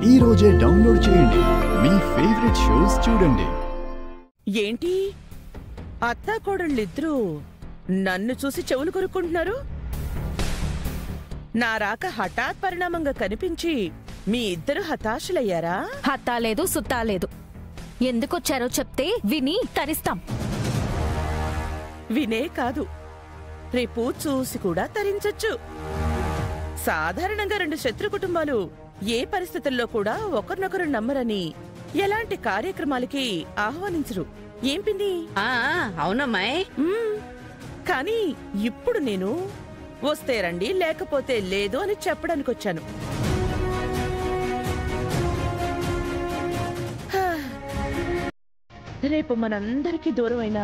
ఈ రోజే డౌన్లోడ్ చేయండి, మీ ఫేవరెట్ షోస్ చూడండి. ఏంటి అత్తాకోడళ్ళిద్దరూ నన్ను చూసి చెవులు కొరుక్కుంటున్నారు? నా రాక హఠాత్ పరిణామంగా కనిపించి మీ ఇద్దరు హతాశులయ్యారా? హత్తాలేదు సుత్తాలేదు. ఎందుకొచ్చారో చెప్తే విని తరిస్తాం. వినే కాదు, రేపు చూసి కూడా తరించొచ్చు. సాధారణంగా రెండు శత్రు కుటుంబాలు ఏ పరిస్థితుల్లో కూడా ఒకరినొకరు నమ్మరని ఎలాంటి కార్యక్రమాలకి ఆహ్వానించరు. ఏం పిన్ని? అవునమ్మాయి. కానీ ఇప్పుడు నేను వస్తే రండి లేకపోతే లేదు అని చెప్పడానికి వచ్చాను. రేపు మనందరికీ దూరమైన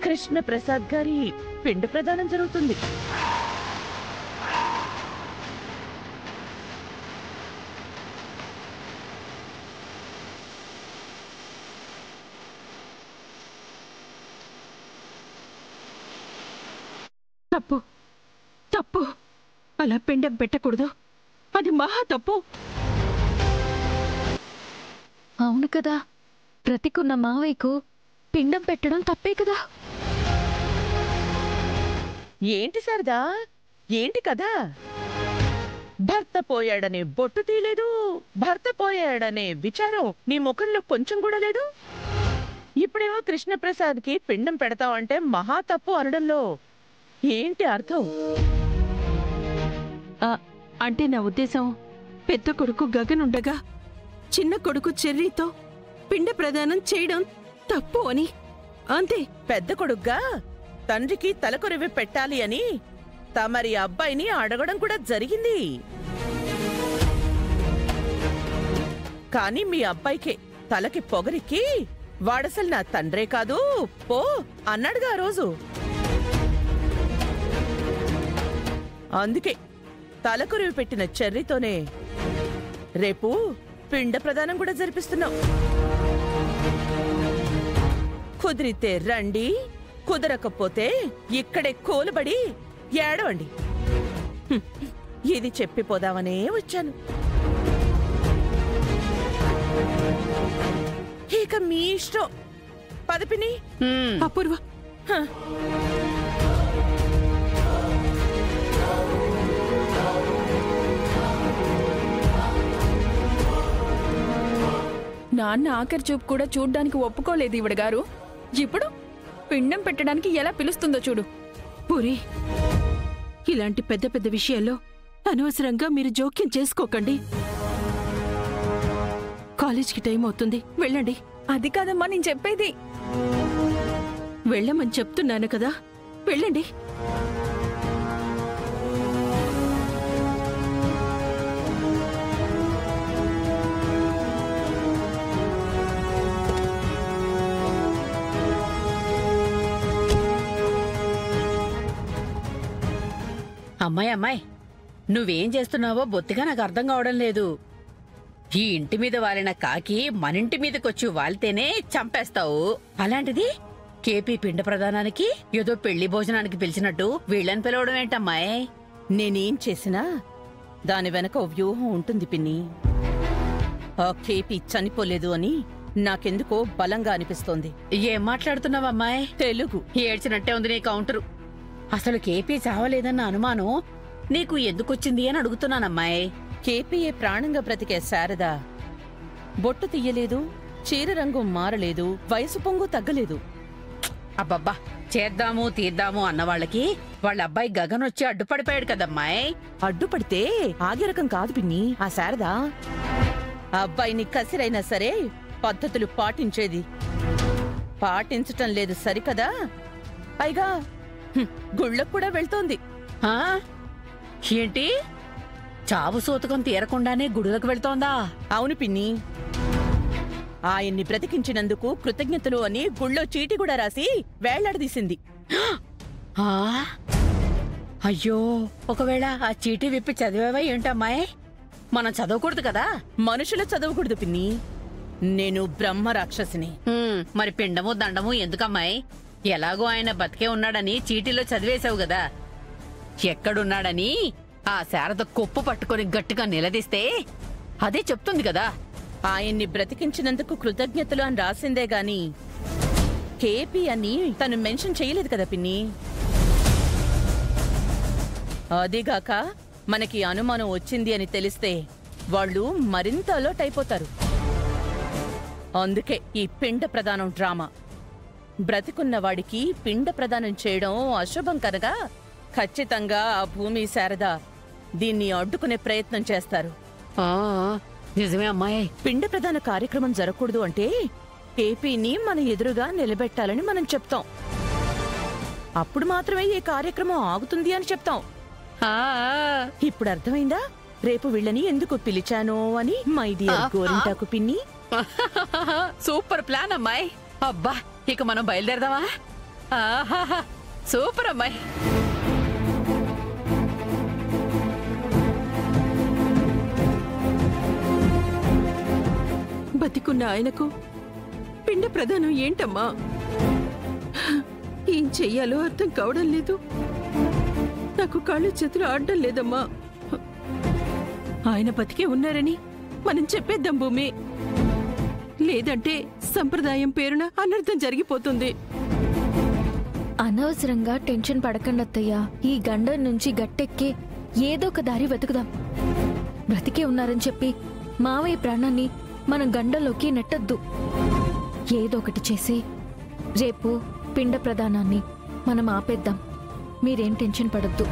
కృష్ణ ప్రసాద్ గారి పిండ ప్రదానం జరుగుతుంది. తప్పు తప్పు, అలా పిండం పెట్టకూడదు, అది మహా తప్పు. అవును కదా, బ్రతికున్న మావయ్యకు పిండం పెట్టడం తప్పే కదా. ఏంటి సరదా, ఏంటి కదా? భర్త పోయాడనే బొట్టు తీయలేదు, భర్త పోయాడనే విచారం నీ ముఖంలో కొంచెం కూడా లేదు. ఇప్పుడేమో కృష్ణప్రసాద్ కి పిండం పెడతావంటే మహా తప్పు అనడంలో ఏంటి అర్థం? అంటే నా ఉద్దేశం, పెద్ద కొడుకు గగనుండగా చిన్న కొడుకు చెర్రీతో పిండ ప్రదానం చేయడం తప్పు అని, అంతే. పెద్ద కొడుగ్గా తండ్రికి తలకొరివి పెట్టాలి అని తమరి అబ్బాయిని అడగడం కూడా జరిగింది. కాని మీ అబ్బాయికే తలకి పొగరికి వాడసలు నా తండ్రే కాదు పో అన్నాడుగా ఆ రోజు. అందుకే తలకొరివి పెట్టిన చెర్రీతోనే రేపు పిండ ప్రదానం కూడా జరిపిస్తున్నాం. కుదిరితే రండి, కుదరకపోతే ఇక్కడే కోలుబడి ఏడవండి. ఇది చెప్పిపోదామనే వచ్చాను. ఇక మీ ఇష్టం. పదపిని అపూర్వ, నాన్న ఆఖరి చూపు కూడా చూడ్డానికి ఒప్పుకోలేదు ఈవిడ గారు. ఇప్పుడు పిండం పెట్టడానికి ఎలా పిలుస్తుందో చూడు. పూరి, ఇలాంటి పెద్ద పెద్ద విషయాల్లో అనవసరంగా మీరు జోక్యం చేసుకోకండి. కాలేజ్కి టైం అవుతుంది, వెళ్ళండి. అది కాదమ్మా నేను చెప్పేది. వెళ్ళమని చెప్తున్నాను కదా, వెళ్ళండి. అమ్మాయి, నువ్వేం చేస్తున్నావో బొత్తిగా నాకు అర్థం కావడం లేదు. ఈ ఇంటి మీద వాలిన కాకి మనింటి మీదకొచ్చి వాలితేనే చంపేస్తావు. అలాంటిది కేపీ పిండ ప్రదానానికి ఏదో పెళ్లి భోజనానికి పిలిచినట్టు వీళ్ళని పిలవడం ఏంటమ్మాయి? నేనేం చేసినా దాని వెనక ఓ వ్యూహం ఉంటుంది పిన్ని. ఆ కేపీ చనిపోలేదు అని నాకెందుకో బలంగా అనిపిస్తోంది. ఏం మాట్లాడుతున్నావమ్మాయి? తెలుగు ఏడ్చినట్టే ఉంది నీ కౌంటరు. అసలు కేపీ చావలేదన్న అనుమానం నీకు ఎందుకొచ్చింది అని అడుగుతున్నానమ్మాయి. కేపీఏ ప్రాణంగా బ్రతికే శారద బొట్టు తీయలేదు, చీర రంగు మారలేదు, వయసు పొంగు తగ్గలేదు. అబ్బబ్బా, చేద్దాము తీద్దాము అన్నవాళ్ళకి వాళ్ళ అబ్బాయి గగన్ వచ్చి అడ్డుపడిపోయాడు కదమ్మాయి. అడ్డుపడితే ఆగే రకం కాదు పిన్ని ఆ శారద. అబ్బాయిని కసిరైనా సరే పద్ధతులు పాటించేది. పాటించటం లేదు సరికదా, పైగా గుళ్ళకు కూడా వెళ్తోంది. ఏంటి, చావు సూతకం తీరకుండానే గుడులకు వెళ్తోందా? అవును పిన్ని, ఆయన్ని బ్రతికించినందుకు కృతజ్ఞతలు అని గుళ్ళో చీటి కూడా రాసి వేళ్లాడదీసింది. అయ్యో, ఒకవేళ ఆ చీటీ విప్పి చదివావా ఏంటమ్మాయి? మనం చదవకూడదు కదా. మనుషులు చదవకూడదు పిన్ని, నేను బ్రహ్మ రాక్షసిని. మరి పిండము దండము ఎందుకమ్మాయి? ఎలాగో ఆయన బతికే ఉన్నాడని చీటీలో చదివేశావు గదా. ఎక్కడున్నాడని ఆ శారద కొప్పు పట్టుకుని గట్టిగా నిలదీస్తే అదే చెప్తుంది కదా. ఆయన్ని బ్రతికించినందుకు కృతజ్ఞతలు అని రాసిందే గాని కేపీ అని తను మెన్షన్ చేయలేదు కదా పిన్ని. అదిగాక మనకి అనుమానం వచ్చింది అని తెలిస్తే వాళ్ళు మరింత అలర్ట్ అయిపోతారు. అందుకే ఈ పిండ ప్రదానం డ్రామా. బ్రతికున్న వాడికి పిండ ప్రదానం చేయడం అశుభం కనుక ఖచ్చితంగా ఆ భూమి శారద దీన్ని అడ్డుకునే ప్రయత్నం చేస్తారు. నిజమే అమ్మాయి. పిండ ప్రదాన కార్యక్రమం జరగకూడదు అంటే కేపీని మన ఎదురుగా నిలబెట్టాలని మనం చెప్తాం. అప్పుడు మాత్రమే ఈ కార్యక్రమం ఆగుతుంది అని చెప్తాం. ఇప్పుడు అర్థమైందా రేపు వీళ్ళని ఎందుకు పిలిచానో అని? మై డియర్ గోరింటాకు పిన్ని. సూపర్ ప్లాన్ అమ్మాయి. అబ్బా, ఇక మనం బయలుదేరదామా? సూపర్ అమ్మాయి. బతికున్న ఆయనకు పిండ ప్రధానం ఏంటమ్మా? ఏం చెయ్యాలో అర్థం కావడం లేదు. నాకు కాళ్ళు చేతులు ఆడడం లేదమ్మా. ఆయన బతికే ఉన్నారని మనం చెప్పేద్దాం భూమి. లేదంటే సంప్రదాయం పేరున అనర్థం జరిగిపోతుంది. అనవసరంగా టెన్షన్ పడకండి అత్తయ్య. ఈ గండం నుంచి గట్టెక్కి ఏదో ఒక దారి వెతుకుదాం. బ్రతికే ఉన్నారని చెప్పి మావయ్య ప్రాణాన్ని మనం గండంలోకి నెట్టద్దు. ఏదో ఒకటి చేసి రేపు పిండ ప్రదానాన్ని మనం ఆపేద్దాం. మీరేం టెన్షన్ పడద్దు.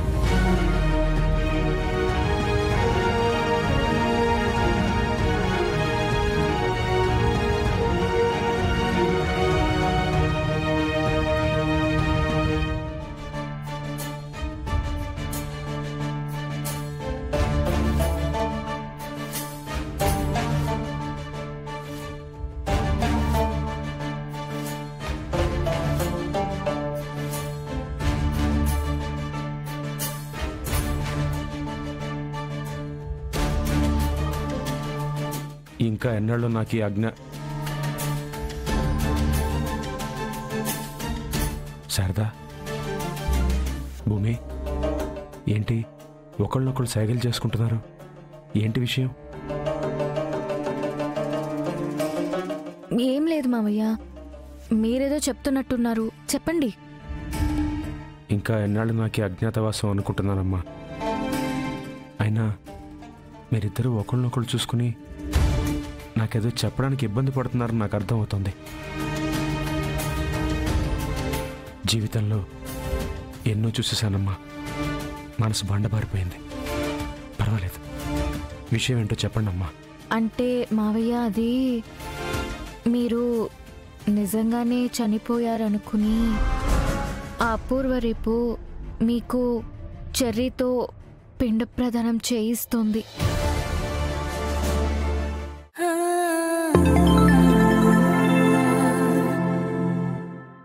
ఇంకా ఎన్నాళ్ళు నాకు ఈ ఆజ్ఞ? శారదా, భూమి, ఏంటి ఒకళ్ళనొకళ్ళు సైగలు చేసుకుంటున్నారు? ఏంటి విషయం? ఏం లేదు మావయ్య, మీరేదో చెప్తున్నట్టున్నారు, చెప్పండి. ఇంకా ఎన్నాళ్ళు నాకు ఈ అజ్ఞాతవాసం అనుకుంటున్నానమ్మా. అయినా మీరిద్దరూ ఒకళ్ళనొకళ్ళు చూసుకుని నాకేదో చెప్పడానికి ఇబ్బంది పడుతున్నారని నాకు అర్థమవుతుంది. జీవితంలో ఎన్నో చూసేశానమ్మా. మనసు బండబారిపోయింది. పర్వాలేదు, విషయం ఏంటో చెప్పండి అమ్మా. అంటే మావయ్య, అది మీరు నిజంగానే చనిపోయారనుకుని ఆ అపూర్వ రేపు మీకు చెర్రీతో పిండ ప్రదానం చేయిస్తోంది.